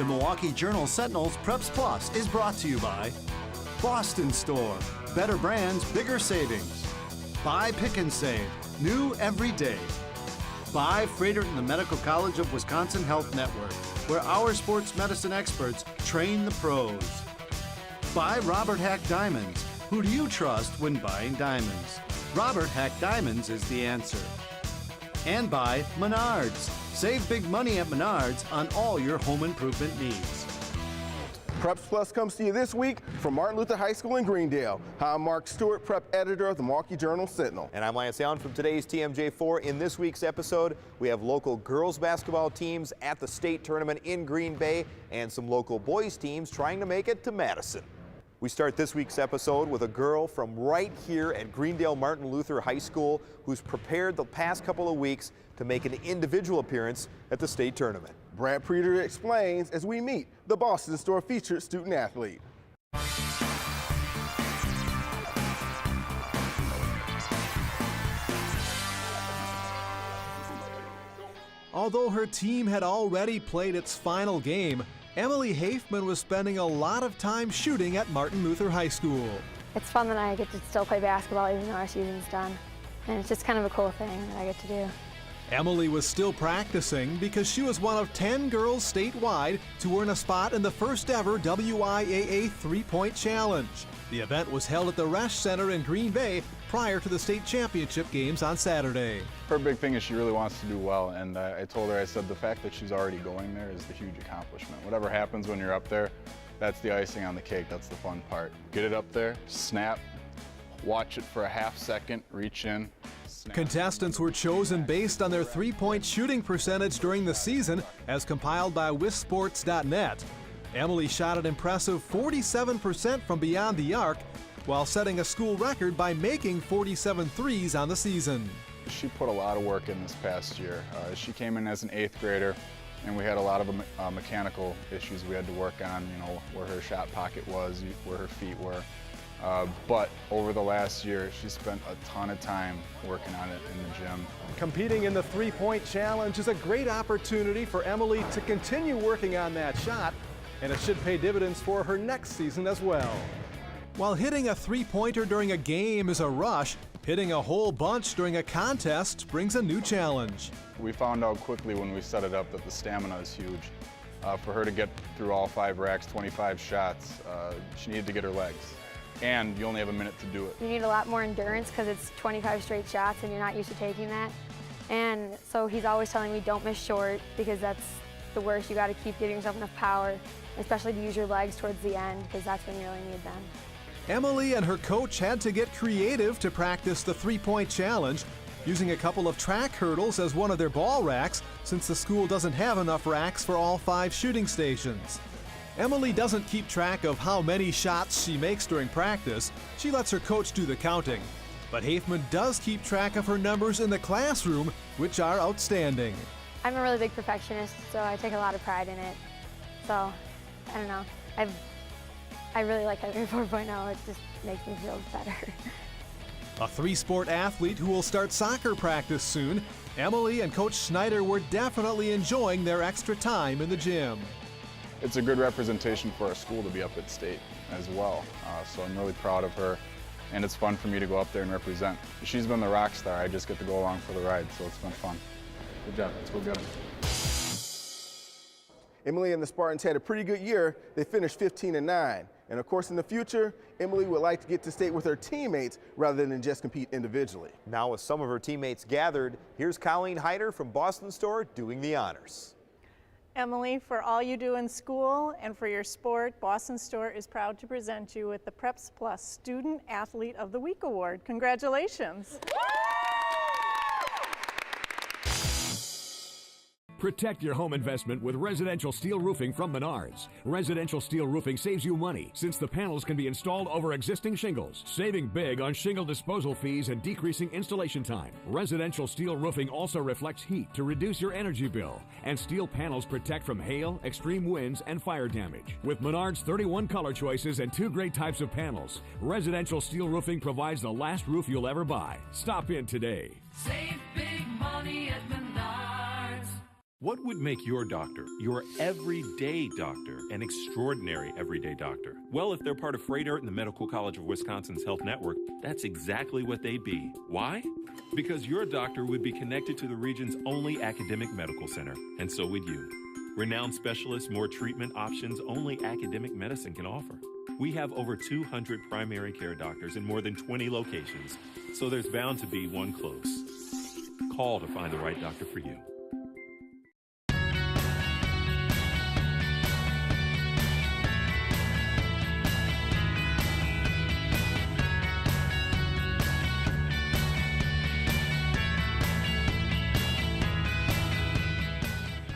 The Milwaukee Journal Sentinel's Preps Plus is brought to you by Boston Store, better brands, bigger savings. By Pick and Save, new every day. By Freighter and the Medical College of Wisconsin Health Network, where our sports medicine experts train the pros. By Robert Hack Diamonds. Who do you trust when buying diamonds? Robert Hack Diamonds is the answer. And by Menards. Save big money at Menards on all your home improvement needs. Preps Plus comes to you this week from Martin Luther High School in Greendale. Hi, I'm Mark Stewart, prep editor of the Milwaukee Journal Sentinel. And I'm Lance Allen from today's TMJ4. In this week's episode, we have local girls basketball teams at the state tournament in Green Bay and some local boys teams trying to make it to Madison. We start this week's episode with a girl from right here at Greendale Martin Luther High School who's prepared the past couple of weeks to make an individual appearance at the state tournament. Brad Preeter explains as we meet the Boston Store featured student athlete. Although her team had already played its final game, Emily Hafemann was spending a lot of time shooting at Martin Luther High School. It's fun that I get to still play basketball even though our season's done. And it's just kind of a cool thing that I get to do. Emily was still practicing because she was one of 10 girls statewide to earn a spot in the first ever WIAA three-point challenge. The event was held at the Resch Center in Green Bay prior to the state championship games on Saturday. Her big thing is she really wants to do well, and I told her, I said, the fact that she's already going there is the huge accomplishment. Whatever happens when you're up there, that's the icing on the cake, that's the fun part. Get it up there, snap, watch it for a half second, reach in, snap. Contestants were chosen based on their three-point shooting percentage during the season as compiled by WISsports.net. Emily shot an impressive 47% from beyond the arc, while setting a school record by making 47 threes on the season. She put a lot of work in this past year. She came in as an 8th grader, and we had a lot of mechanical issues we had to work on, you know, where her shot pocket was, where her feet were. But over the last year, she spent a ton of time working on it in the gym. Competing in the three-point challenge is a great opportunity for Emily to continue working on that shot, and it should pay dividends for her next season as well. While hitting a three-pointer during a game is a rush, hitting a whole bunch during a contest brings a new challenge. We found out quickly when we set it up that the stamina is huge. For her to get through all 5 racks, 25 shots, she needed to get her legs. And you only have a minute to do it. You need a lot more endurance because it's 25 straight shots and you're not used to taking that. And so he's always telling me don't miss short because that's the worst. You got to keep giving yourself enough power, especially to use your legs towards the end because that's when you really need them. Emily and her coach had to get creative to practice the three-point challenge, using a couple of track hurdles as one of their ball racks since the school doesn't have enough racks for all 5 shooting stations. Emily doesn't keep track of how many shots she makes during practice. She lets her coach do the counting. But Hafemann does keep track of her numbers in the classroom, which are outstanding. I'm a really big perfectionist, so I take a lot of pride in it. So, I don't know. I really like having a 4.0. It just makes me feel better. A 3-sport athlete who will start soccer practice soon, Emily and Coach Schneider were definitely enjoying their extra time in the gym. It's a good representation for our school to be up at state as well, so I'm really proud of her, and it's fun for me to go up there and represent. She's been the rock star. I just get to go along for the ride, so it's been fun. Good job. Let's go get them. Emily and the Spartans had a pretty good year. They finished 15-9. And of course, in the future, Emily would like to get to state with her teammates rather than just compete individually. Now with some of her teammates gathered, here's Colleen Hyder from Boston Store doing the honors. Emily, for all you do in school and for your sport, Boston Store is proud to present you with the Preps Plus Student Athlete of the Week Award. Congratulations. Protect your home investment with residential steel roofing from Menards. Residential steel roofing saves you money since the panels can be installed over existing shingles, saving big on shingle disposal fees and decreasing installation time. Residential steel roofing also reflects heat to reduce your energy bill, and steel panels protect from hail, extreme winds, and fire damage. With Menards' 31 color choices and 2 great types of panels, residential steel roofing provides the last roof you'll ever buy. Stop in today. Save big money at Menards. What would make your doctor, your everyday doctor, an extraordinary everyday doctor? Well, if they're part of Freighter and the Medical College of Wisconsin's health network, that's exactly what they'd be. Why? Because your doctor would be connected to the region's only academic medical center, and so would you. Renowned specialists, more treatment options only academic medicine can offer. We have over 200 primary care doctors in more than 20 locations, so there's bound to be one close. Call to find the right doctor for you.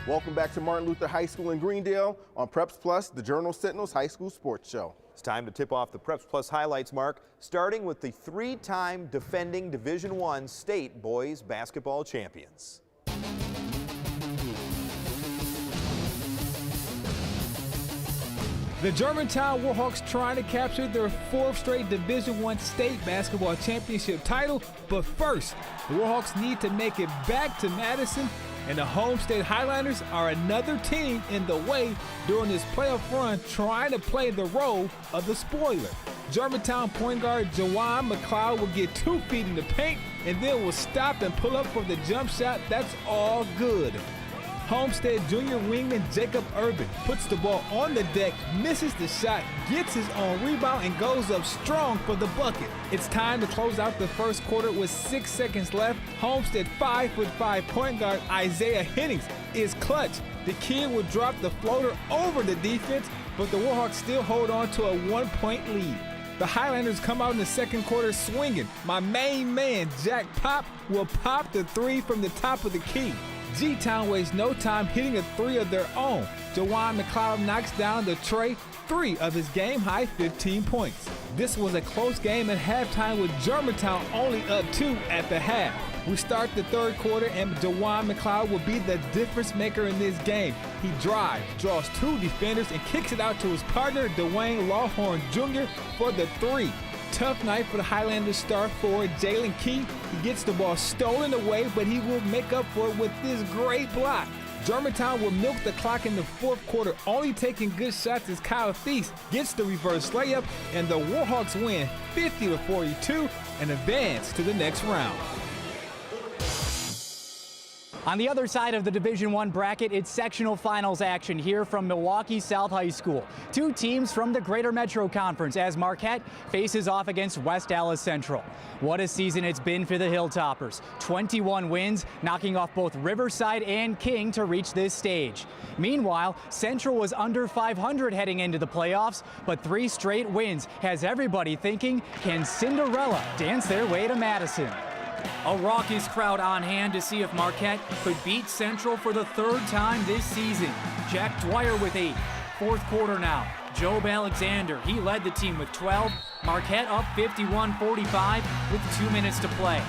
Welcome back to Martin Luther High School in Greendale on Preps Plus, the Journal-Sentinel's high school sports show. It's time to tip off the Preps Plus highlights, Mark, starting with the three-time defending Division I state boys basketball champions. The Germantown Warhawks trying to capture their fourth straight Division I state basketball championship title, but first, the Warhawks need to make it back to Madison, and the Homestead Highlanders are another team in the way during this playoff run trying to play the role of the spoiler. Germantown point guard Jawan McLeod will get 2 feet in the paint and then will stop and pull up for the jump shot. That's all good. Homestead junior wingman Jacob Urban puts the ball on the deck, misses the shot, gets his own rebound, and goes up strong for the bucket. It's time to close out the first quarter with 6 seconds left. Homestead 5'5" point guard Isaiah Hennings is clutch. The kid will drop the floater over the defense, but the Warhawks still hold on to a 1-point lead. The Highlanders come out in the second quarter swinging. My main man, Jack Pop, will pop the 3 from the top of the key. G-Town wastes no time hitting a 3 of their own. Jawan McLeod knocks down the tray, 3 of his game-high 15 points. This was a close game at halftime with Germantown only up 2 at the half. We start the third quarter and Jawan McLeod will be the difference maker in this game. He drives, draws 2 defenders, and kicks it out to his partner, Dwayne Lawhorn Jr. for the 3. Tough night for the Highlanders star forward Jalen Key. He gets the ball stolen away, but he will make up for it with this great block. Germantown will milk the clock in the fourth quarter, only taking good shots as Kyle Thies gets the reverse layup, and the Warhawks win 50-42 and advance to the next round. On the other side of the Division I bracket, it's sectional finals action here from Milwaukee South High School. 2 teams from the Greater Metro Conference as Marquette faces off against West Allis Central. What a season it's been for the Hilltoppers. 21 wins, knocking off both Riverside and King to reach this stage. Meanwhile, Central was under 500 heading into the playoffs, but 3 straight wins has everybody thinking, can Cinderella dance their way to Madison? A raucous crowd on hand to see if Marquette could beat Central for the 3rd time this season. Jack Dwyer with 8. Fourth quarter now. Job Alexander, he led the team with 12. Marquette up 51-45 with 2 minutes to play.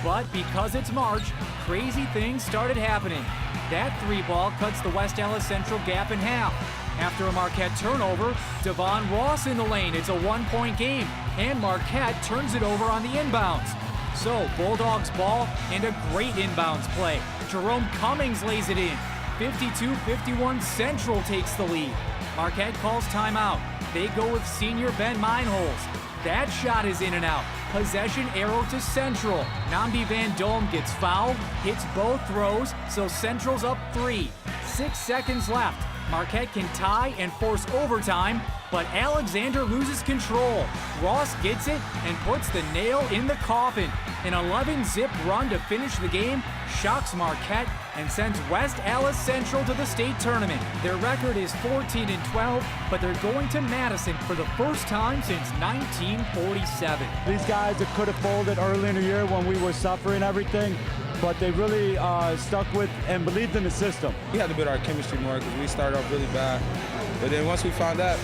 But because it's March, crazy things started happening. That 3 ball cuts the West Allis Central gap in half. After a Marquette turnover, Devon Ross in the lane. It's a 1-point game, and Marquette turns it over on the inbounds. So, Bulldogs ball and a great inbounds play. Jerome Cummings lays it in. 52-51, Central takes the lead. Marquette calls timeout. They go with senior Ben Meinholz. That shot is in and out. Possession arrow to Central. Nambi Van Dome gets fouled, hits both throws, so Central's up 3. 6 seconds left. Marquette can tie and force overtime, but Alexander loses control. Ross gets it and puts the nail in the coffin. An 11-zip run to finish the game shocks Marquette and sends West Allis Central to the state tournament. Their record is 14-12, but they're going to Madison for the first time since 1947. These guys that could have folded early in the year when we were suffering everything, but they really stuck with and believed in the system. We had to build our chemistry more because we started off really bad. But then once we found that,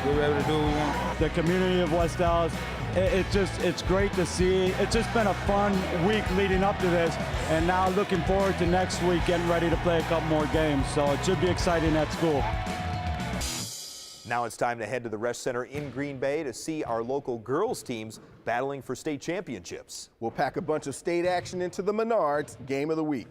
we were able to do what we want. The community of West Allis, it's great to see. It's just been a fun week leading up to this, and now looking forward to next week, getting ready to play a couple more games. So it should be exciting at school. Now it's time to head to the Resch Center in Green Bay to see our local girls teams battling for state championships. We'll pack a bunch of state action into the Menards Game of the Week.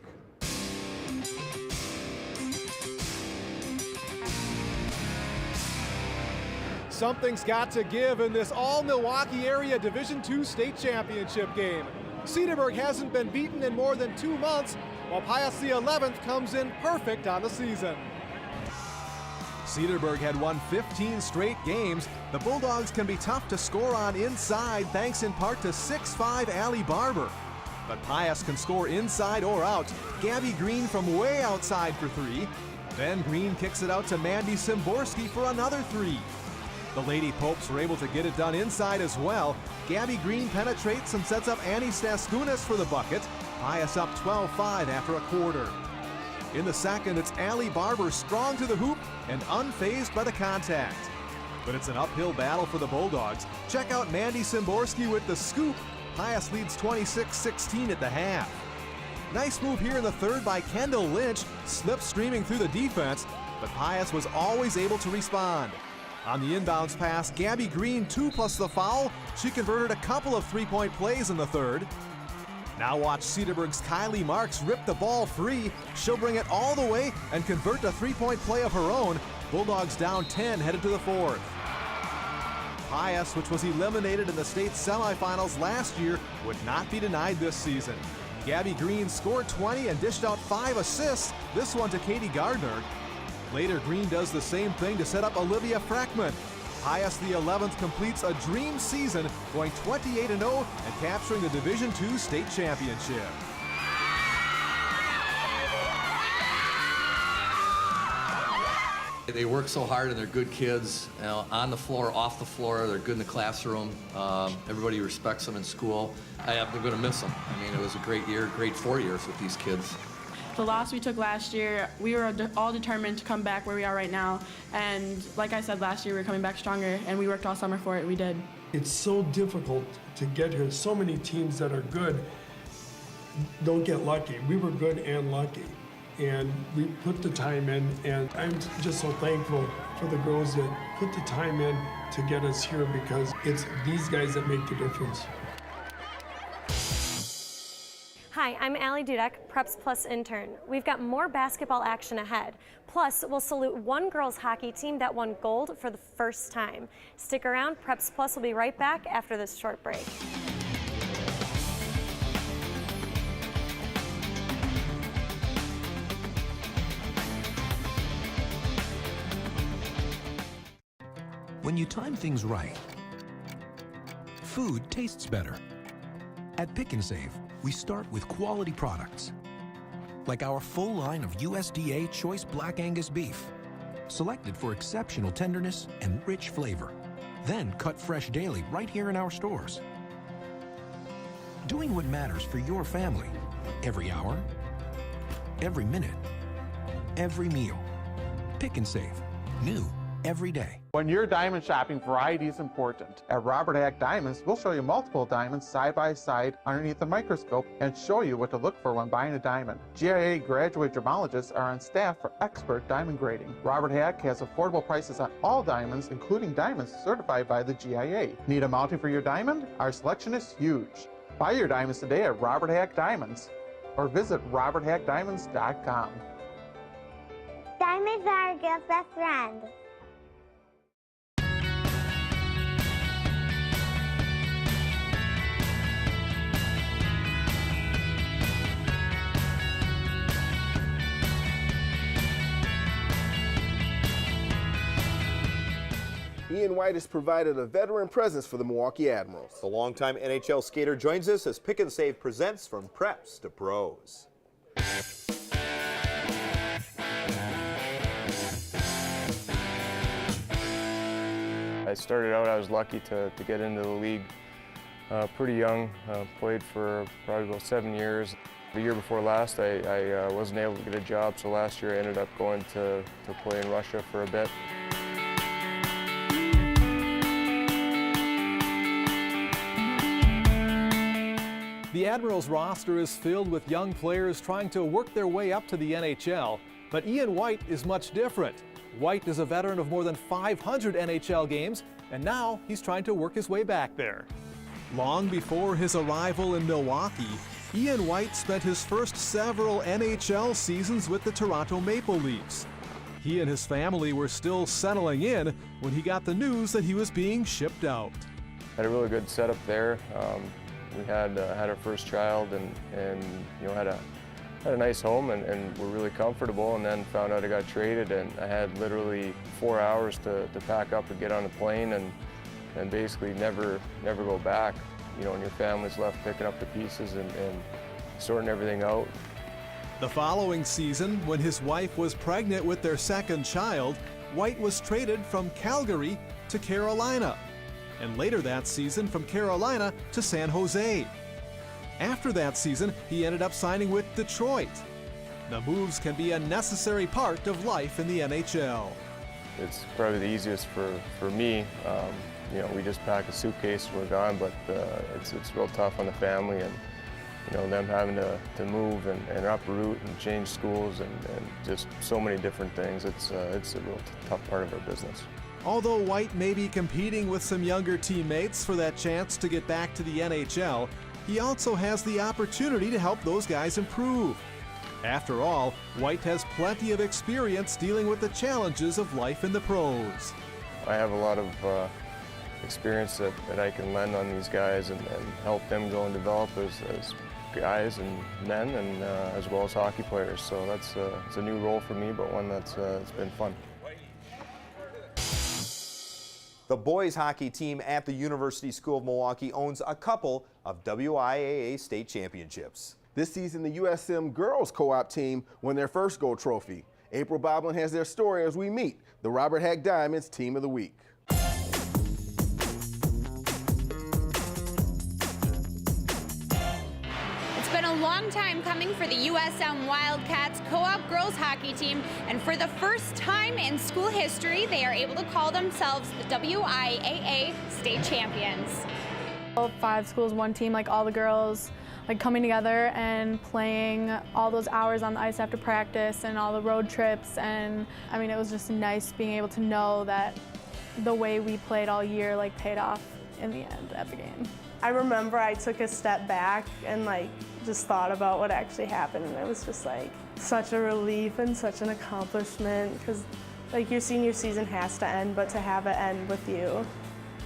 something's got to give in this all-Milwaukee area Division II state championship game. Cedarburg hasn't been beaten in more than 2 months, while Pius the 11th comes in perfect on the season. Cedarburg had won 15 straight games. The Bulldogs can be tough to score on inside thanks in part to 6'5" Allie Barber. But Pius can score inside or out. Gabby Green from way outside for 3. Then Green kicks it out to Mandy Simborski for another 3. The Lady Popes were able to get it done inside as well. Gabby Green penetrates and sets up Annie Staskunas for the bucket. Pius up 12-5 after a quarter. In the second, it's Allie Barber strong to the hoop and unfazed by the contact. But it's an uphill battle for the Bulldogs. Check out Mandy Simborski with the scoop. Pius leads 26-16 at the half. Nice move here in the third by Kendall Lynch, slipstreaming through the defense, but Pius was always able to respond. On the inbounds pass, Gabby Green 2 plus the foul. She converted a couple of three-point plays in the third. Now watch Cedarburg's Kylie Marks rip the ball free. She'll bring it all the way and convert a three-point play of her own. Bulldogs down 10 headed to the fourth. Pius, which was eliminated in the state semifinals last year, would not be denied this season. Gabby Green scored 20 and dished out 5 assists, this one to Katie Gardner. Later, Green does the same thing to set up Olivia Frackman. Pius the 11th completes a dream season, going 28-0 and capturing the Division II state championship. They work so hard and they're good kids, you know, on the floor, off the floor. They're good in the classroom. Everybody respects them in school. I'm going to miss them. I mean, it was a great year, great 4 years with these kids. The loss we took last year, we were all determined to come back where we are right now. And like I said, last year we were coming back stronger, and we worked all summer for it. We did. It's so difficult to get here. So many teams that are good don't get lucky. We were good and lucky. And we put the time in, and I'm just so thankful for the girls that put the time in to get us here, because it's these guys that make the difference. Hi, I'm Allie Dudek, Preps Plus intern. We've got more basketball action ahead. Plus, we'll salute one girls hockey team that won gold for the first time. Stick around, Preps Plus will be right back after this short break. When you time things right, food tastes better. At Pick and Save, we start with quality products, like our full line of USDA Choice Black Angus beef, selected for exceptional tenderness and rich flavor, then cut fresh daily right here in our stores. Doing what matters for your family, every hour, every minute, every meal. Pick and Save, new every day. When you're diamond shopping, variety is important. At Robert Hack Diamonds, we'll show you multiple diamonds side by side underneath the microscope and show you what to look for when buying a diamond. GIA graduate gemologists are on staff for expert diamond grading. Robert Hack has affordable prices on all diamonds, including diamonds certified by the GIA. Need a mounting for your diamond? Our selection is huge. Buy your diamonds today at Robert Hack Diamonds or visit roberthackdiamonds.com. Diamonds are a girl's best friend. Ian White has provided a veteran presence for the Milwaukee Admirals. The longtime NHL skater joins us as Pick and Save presents From Preps to Pros. I started out, I was lucky to get into the league pretty young. Played for probably about 7 years. The year before last, I wasn't able to get a job, so last year I ended up going to play in Russia for a bit. The Admirals roster is filled with young players trying to work their way up to the NHL, but Ian White is much different. White is a veteran of more than 500 NHL games, and now he's trying to work his way back there. Long before his arrival in Milwaukee, Ian White spent his first several NHL seasons with the Toronto Maple Leafs. He and his family were still settling in when he got the news that he was being shipped out. Had a really good setup there. We had our first child and you know, had a nice home and were really comfortable, and then found out I got traded, and I had literally 4 hours to pack up and get on a plane and basically never go back. You know, and your family's left picking up the pieces and sorting everything out. The following season, when his wife was pregnant with their second child, White was traded from Calgary to Carolina, and later that season from Carolina to San Jose. After that season, he ended up signing with Detroit. The moves can be a necessary part of life in the NHL. It's probably the easiest for me. You know, we just pack a suitcase and we're gone, but it's real tough on the family, and you know, them having to move and uproot and change schools and just so many different things. It's a real tough part of our business. Although White may be competing with some younger teammates for that chance to get back to the NHL, he also has the opportunity to help those guys improve. After all, White has plenty of experience dealing with the challenges of life in the pros. I have a lot of experience that I can lend on these guys and help them grow and develop as guys and men, and as well as hockey players. So it's a new role for me, but one that's it's been fun. The boys hockey team at the University School of Milwaukee owns a couple of WIAA state championships. This season, the USM girls co-op team won their first gold trophy. April Boblin has their story as we meet the Robert Hack Diamonds Team of the Week. It's been a long time coming for the USM Wildcats co-op girls hockey team, and for the first time in school history, they are able to call themselves the WIAA state champions. 5 schools, 1 team, like all the girls, like coming together and playing all those hours on the ice after practice and all the road trips, and I mean, it was just nice being able to know that the way we played all year like paid off in the end at the game. I remember I took a step back and like just thought about what actually happened, and it was just like such a relief and such an accomplishment, because like your senior season has to end, but to have it end with you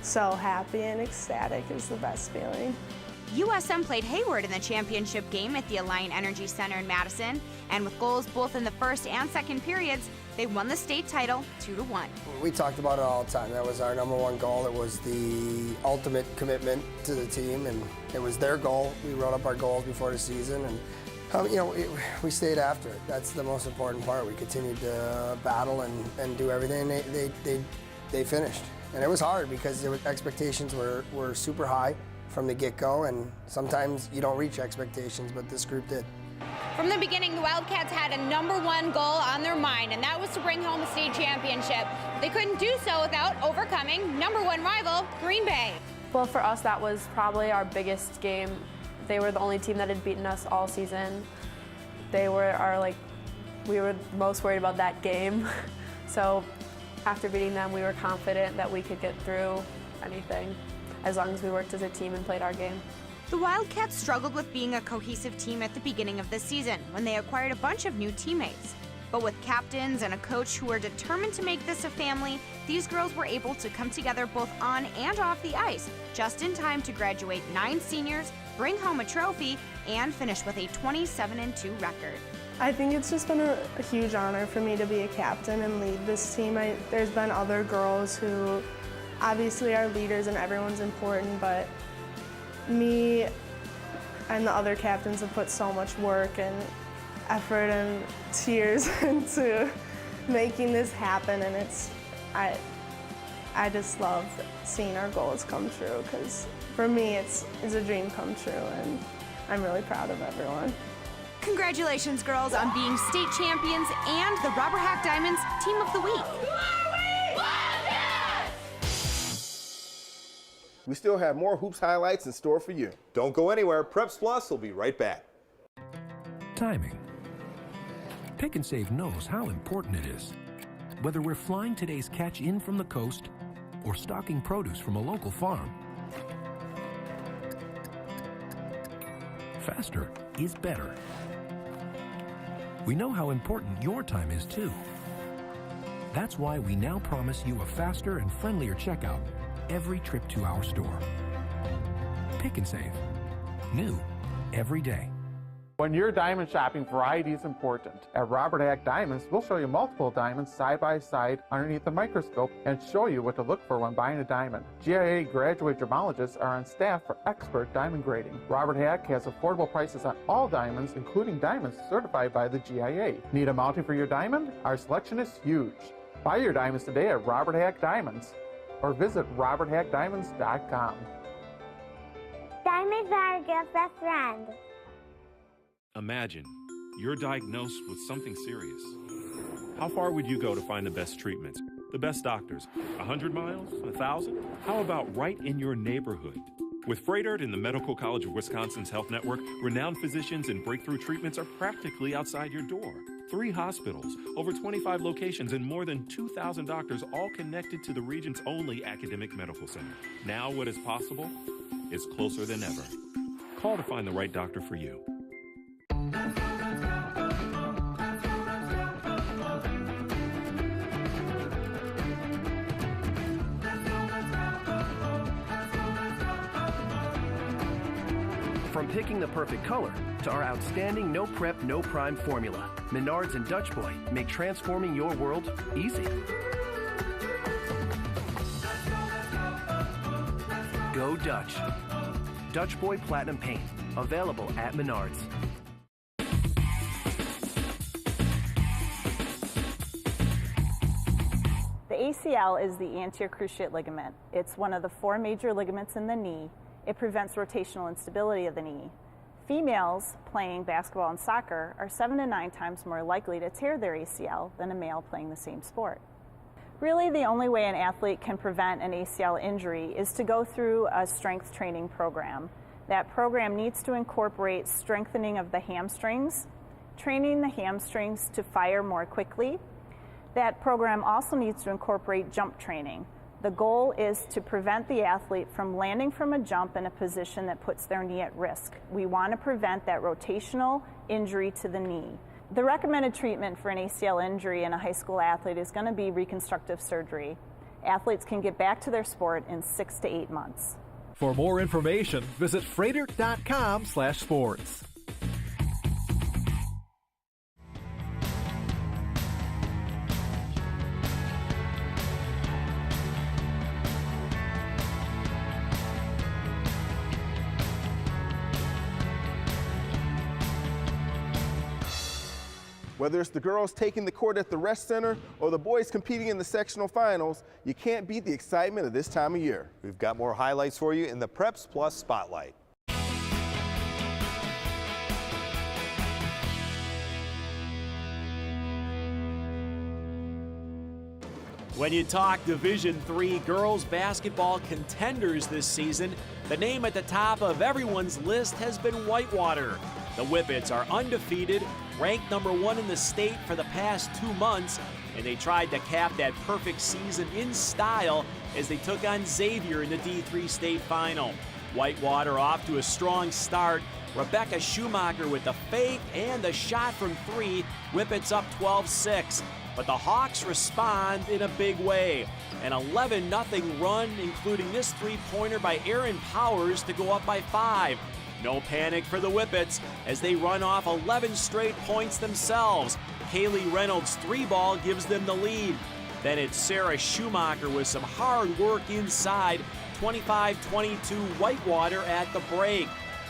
so happy and ecstatic is the best feeling. USM played Hayward in the championship game at the Alliant Energy Center in Madison, and with goals both in the first and second periods, they won the state title 2-1. We talked about it all the time. That was our #1 goal. It was the ultimate commitment to the team, and it was their goal. We wrote up our goals before the season, and you know, we stayed after it. That's the most important part. We continued to battle and do everything. They finished, and it was hard because the expectations were super high from the get-go, and sometimes you don't reach expectations, but this group did. From the beginning, the Wildcats had a #1 goal on their mind, and that was to bring home a state championship. They couldn't do so without overcoming #1 rival, Green Bay. Well, for us, that was probably our biggest game. They were the only team that had beaten us all season. They were we were most worried about that game. So after beating them, we were confident that we could get through anything as long as we worked as a team and played our game. The Wildcats struggled with being a cohesive team at the beginning of this season when they acquired a bunch of new teammates. But with captains and a coach who were determined to make this a family, these girls were able to come together both on and off the ice, just in time to graduate 9 seniors, bring home a trophy, and finish with a 27-2 record. I think it's just been a huge honor for me to be a captain and lead this team. There's been other girls who obviously are leaders and everyone's important, but me and the other captains have put so much work and effort and tears into making this happen, and I just love seeing our goals come true, because for me it's a dream come true, and I'm really proud of everyone. Congratulations, girls, on being state champions and the Robert Hack Diamonds Team of the Week. We still have more hoops highlights in store for you. Don't go anywhere. Preps Plus will be right back. Timing. Pick and Save knows how important it is. Whether we're flying today's catch in from the coast or stocking produce from a local farm, faster is better. We know how important your time is too. That's why we now promise you a faster and friendlier checkout every trip to our store. Pick and Save. New every day. When you're diamond shopping, variety is important. At Robert Hack Diamonds, we'll show you multiple diamonds side by side underneath the microscope and show you what to look for when buying a diamond. GIA graduate gemologists are on staff for expert diamond grading. Robert Hack has affordable prices on all diamonds, including diamonds certified by the GIA. Need a mounting for your diamond? Our selection is huge. Buy your diamonds today at Robert Hack Diamonds or visit roberthackdiamonds.com. Diamonds are a girl's best friend. Imagine you're diagnosed with something serious. How far would you go to find the best treatments, the best doctors? 100 miles? 1,000? How about right in your neighborhood? With Fredert and the Medical College of Wisconsin's Health Network, renowned physicians and breakthrough treatments are practically outside your door. 3 hospitals, over 25 locations, and more than 2,000 doctors, all connected to the region's only academic medical center. Now what is possible is closer than ever. Call to find the right doctor for you. From picking the perfect color to our outstanding no prep, no prime formula, Menards and Dutch Boy make transforming your world easy. Go Dutch. Dutch Boy Platinum Paint, available at Menards. The ACL is the anterior cruciate ligament. It's one of the 4 major ligaments in the knee. It prevents rotational instability of the knee. Females playing basketball and soccer are 7 to 9 times more likely to tear their ACL than a male playing the same sport. Really, the only way an athlete can prevent an ACL injury is to go through a strength training program. That program needs to incorporate strengthening of the hamstrings, training the hamstrings to fire more quickly. That program also needs to incorporate jump training. The goal is to prevent the athlete from landing from a jump in a position that puts their knee at risk. We want to prevent that rotational injury to the knee. The recommended treatment for an ACL injury in a high school athlete is going to be reconstructive surgery. Athletes can get back to their sport in 6 to 8 months. For more information, visit fredert.com/sports. Whether it's the girls taking the court at the rest center or the boys competing in the sectional finals, you can't beat the excitement of this time of year. We've got more highlights for you in the Preps Plus Spotlight. When you talk Division III girls basketball contenders this season, the name at the top of everyone's list has been Whitewater. The Whippets are undefeated, ranked number 1 in the state for the past 2 months, and they tried to cap that perfect season in style as they took on Xavier in the D3 state final. Whitewater off to a strong start. Rebecca Schumacher with the fake and the shot from 3, Whippets up 12-6. But the Hawks respond in a big way. An 11-0 run, including this 3-pointer by Aaron Powers to go up by 5. No panic for the Whippets as they run off 11 straight points themselves. Kaylee Reynolds' 3-ball gives them the lead. Then it's Sarah Schumacher with some hard work inside. 25-22 Whitewater at the break.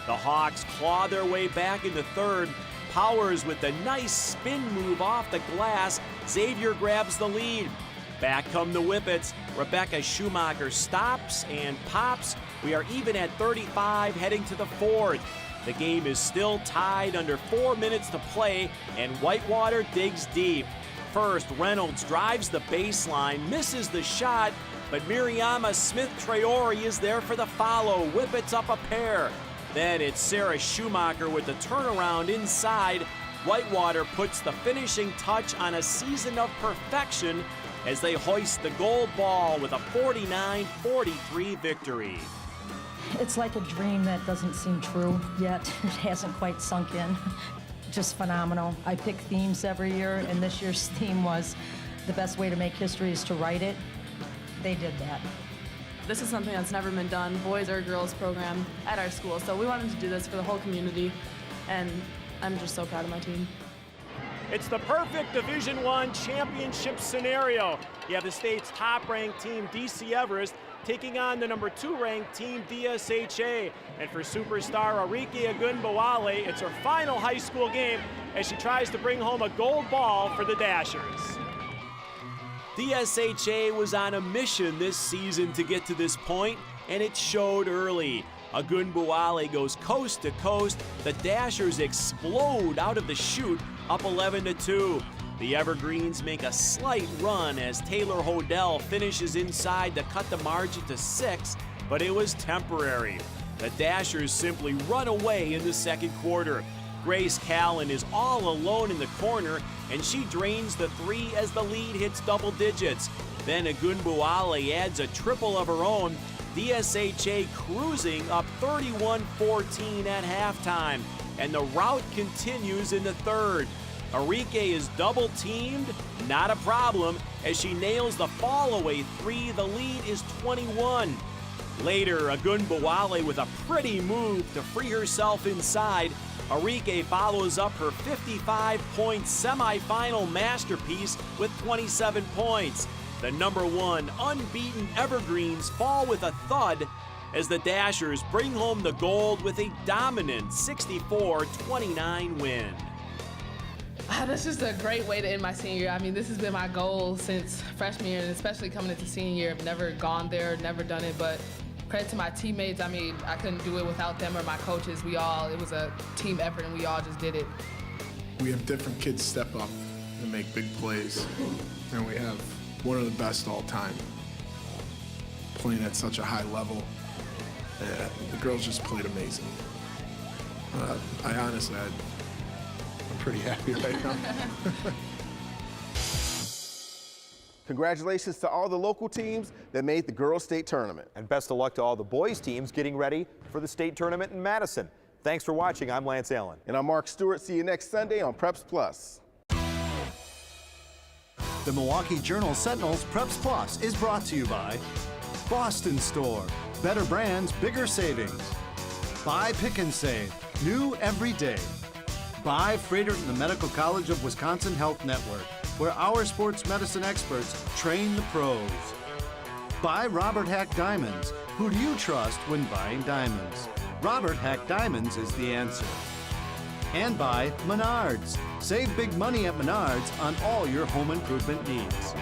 The Hawks claw their way back in the third. Powers with the nice spin move off the glass. Xavier grabs the lead. Back come the Whippets. Rebecca Schumacher stops and pops. We are even at 35 heading to the fourth. The game is still tied under 4 minutes to play, and Whitewater digs deep. First, Reynolds drives the baseline, misses the shot, but Miriama Smith-Traore is there for the follow. Whippets up a pair. Then it's Sarah Schumacher with the turnaround inside. Whitewater puts the finishing touch on a season of perfection as they hoist the gold ball with a 49-43 victory. It's like a dream that doesn't seem true yet. It hasn't quite sunk in. Just phenomenal. I pick themes every year, and this year's theme was the best way to make history is to write it, they did that. This is something that's never been done, boys or girls program at our school. So we wanted to do this for the whole community, and I'm just so proud of my team. It's the perfect Division I championship scenario. You have the state's top-ranked team, DC Everest, taking on the number 2-ranked team, DSHA. And for superstar Arike Agunbowale, it's her final high school game as she tries to bring home a gold ball for the Dashers. DSHA was on a mission this season to get to this point, and it showed early. Agunbowale goes coast to coast. The Dashers explode out of the chute, up 11-2. The Evergreens make a slight run as Taylor Hodel finishes inside to cut the margin to 6, but it was temporary. The Dashers simply run away in the second quarter. Grace Callan is all alone in the corner, and she drains the 3 as the lead hits double digits. Then Agunbowale adds a triple of her own. DSHA cruising up 31-14 at halftime, and the rout continues in the third. Arike is double teamed, not a problem, as she nails the fall-away 3. The lead is 21. Later, Agunbowale with a pretty move to free herself inside. Arike follows up her 55-point semifinal masterpiece with 27 points. The number 1 unbeaten Evergreens fall with a thud as the Dashers bring home the gold with a dominant 64-29 win. That's just a great way to end my senior year. I mean, this has been my goal since freshman year, and especially coming into senior year. I've never gone there, never done it, but credit to my teammates. I mean, I couldn't do it without them or my coaches. It was a team effort, and we all just did it. We have different kids step up and make big plays, and we have one of the best all time playing at such a high level. The girls just played amazing. I'm pretty happy right now. Congratulations to all the local teams that made the girls' state tournament. And best of luck to all the boys teams getting ready for the state tournament in Madison. Thanks for watching. I'm Lance Allen. And I'm Mark Stewart. See you next Sunday on Preps Plus. The Milwaukee Journal-Sentinel's Preps Plus is brought to you by Boston Store, better brands, bigger savings. By Pick and Save, new every day. By Freighter and the Medical College of Wisconsin Health Network, where our sports medicine experts train the pros. By Robert Hack Diamonds. Who do you trust when buying diamonds? Robert Hack Diamonds is the answer. And by Menards. Save big money at Menards on all your home improvement needs.